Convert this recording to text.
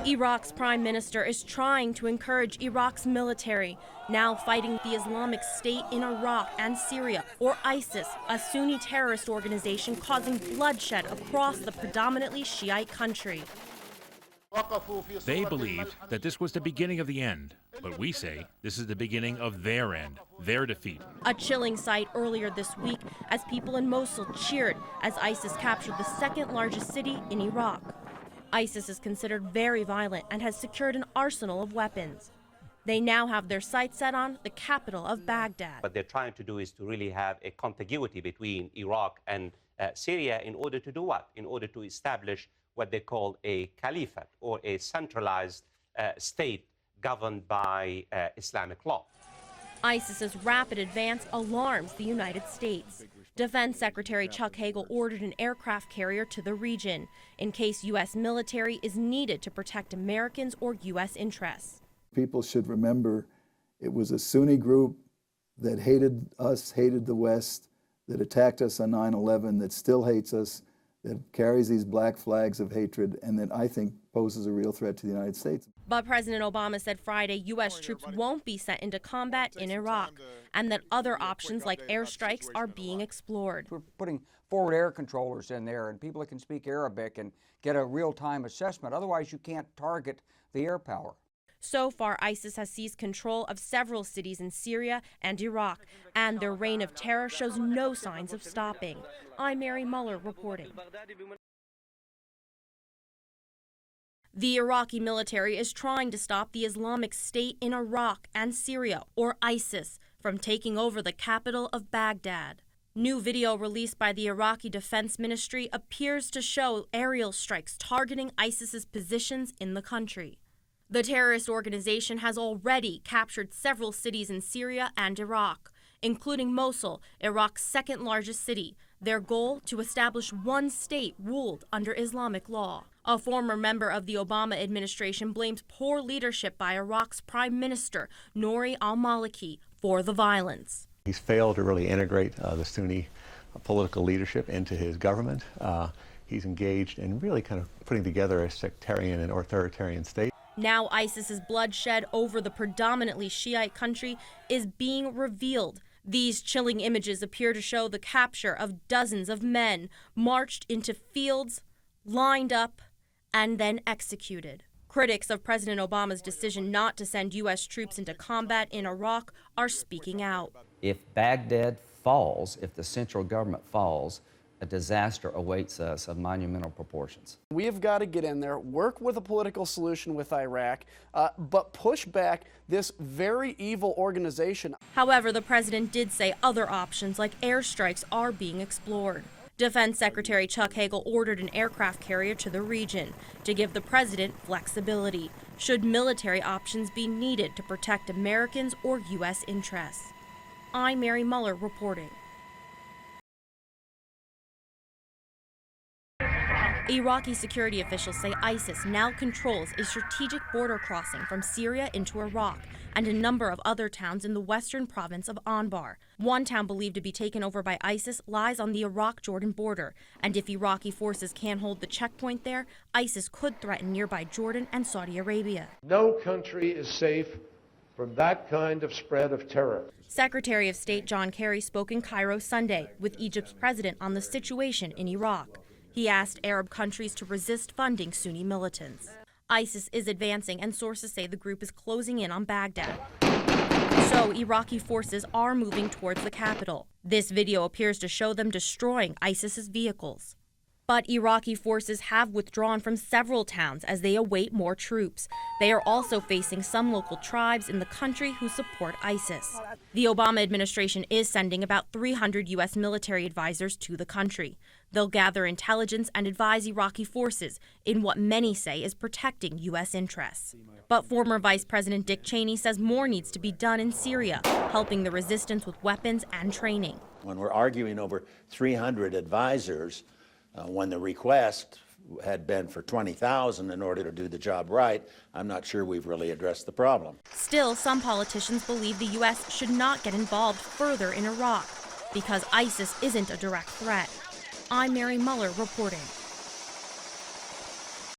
Iraq's prime minister is trying to encourage Iraq's military, now fighting the Islamic State in Iraq and Syria, or ISIS, a Sunni terrorist organization causing bloodshed across the predominantly Shiite country. They believed that this was the beginning of the end, but we say this is the beginning of their end, their defeat. A chilling sight earlier this week as people in Mosul cheered as ISIS captured the second largest city in Iraq. ISIS is considered very violent and has secured an arsenal of weapons. They now have their sights set on the capital of Baghdad. What they're trying to do is to really have a contiguity between Iraq and Syria in order to do what? In order to establish what they call a caliphate, or a centralized state governed by Islamic law. ISIS's rapid advance alarms the United States. Defense Secretary Chuck Hagel ordered an aircraft carrier to the region in case U.S. military is needed to protect Americans or U.S. interests. People should remember it was a Sunni group that hated us, hated the West, that attacked us on 9/11, that still hates us, that carries these black flags of hatred, and that I think poses a real threat to the United States. But President Obama said Friday U.S. troops won't be sent into combat in Iraq, and that other options like airstrikes are being explored. We're putting forward air controllers in there and people that can speak Arabic and get a real-time assessment. Otherwise, you can't target the air power. So far, ISIS has seized control of several cities in Syria and Iraq, and their reign of terror shows no signs of stopping. I'm Mary Muller reporting. The Iraqi military is trying to stop the Islamic State in Iraq and Syria, or ISIS, from taking over the capital of Baghdad. New video released by the Iraqi Defense Ministry appears to show aerial strikes targeting ISIS's positions in the country. The terrorist organization has already captured several cities in Syria and Iraq, including Mosul, Iraq's second largest city. Their goal, to establish one state ruled under Islamic law. A former member of the Obama administration blames poor leadership by Iraq's Prime Minister, Nouri al-Maliki, for the violence. He's failed to really integrate the Sunni political leadership into his government. He's engaged in really kind of putting together a sectarian and authoritarian state. Now ISIS's bloodshed over the predominantly Shiite country is being revealed. These chilling images appear to show the capture of dozens of men marched into fields, lined up, and then executed. Critics of President Obama's decision not to send U.S. troops into combat in Iraq are speaking out. If Baghdad falls, if the central government falls, a disaster awaits us of monumental proportions. We have got to get in there, work with a political solution with Iraq, but push back this very evil organization. However, the president did say other options like airstrikes are being explored. Defense Secretary Chuck Hagel ordered an aircraft carrier to the region to give the president flexibility should military options be needed to protect Americans or U.S. interests. I'm Mary Muller reporting. Iraqi security officials say ISIS now controls a strategic border crossing from Syria into Iraq and a number of other towns in the western province of Anbar. One town believed to be taken over by ISIS lies on the Iraq-Jordan border, and if Iraqi forces can't hold the checkpoint there, ISIS could threaten nearby Jordan and Saudi Arabia. No country is safe from that kind of spread of terror. Secretary of State John Kerry spoke in Cairo Sunday with Egypt's president on the situation in Iraq. He asked Arab countries to resist funding Sunni militants. ISIS is advancing, and sources say the group is closing in on Baghdad. So Iraqi forces are moving towards the capital. This video appears to show them destroying ISIS's vehicles. But Iraqi forces have withdrawn from several towns as they await more troops. They are also facing some local tribes in the country who support ISIS. The Obama administration is sending about 300 U.S. military advisors to the country. They'll gather intelligence and advise Iraqi forces in what many say is protecting U.S. interests. But former Vice President Dick Cheney says more needs to be done in Syria, helping the resistance with weapons and training. When we're arguing over 300 advisors, when the request had been for 20,000 in order to do the job right, I'm not sure we've really addressed the problem. Still, some politicians believe the U.S. should not get involved further in Iraq because ISIS isn't a direct threat. I'm Mary Muller reporting.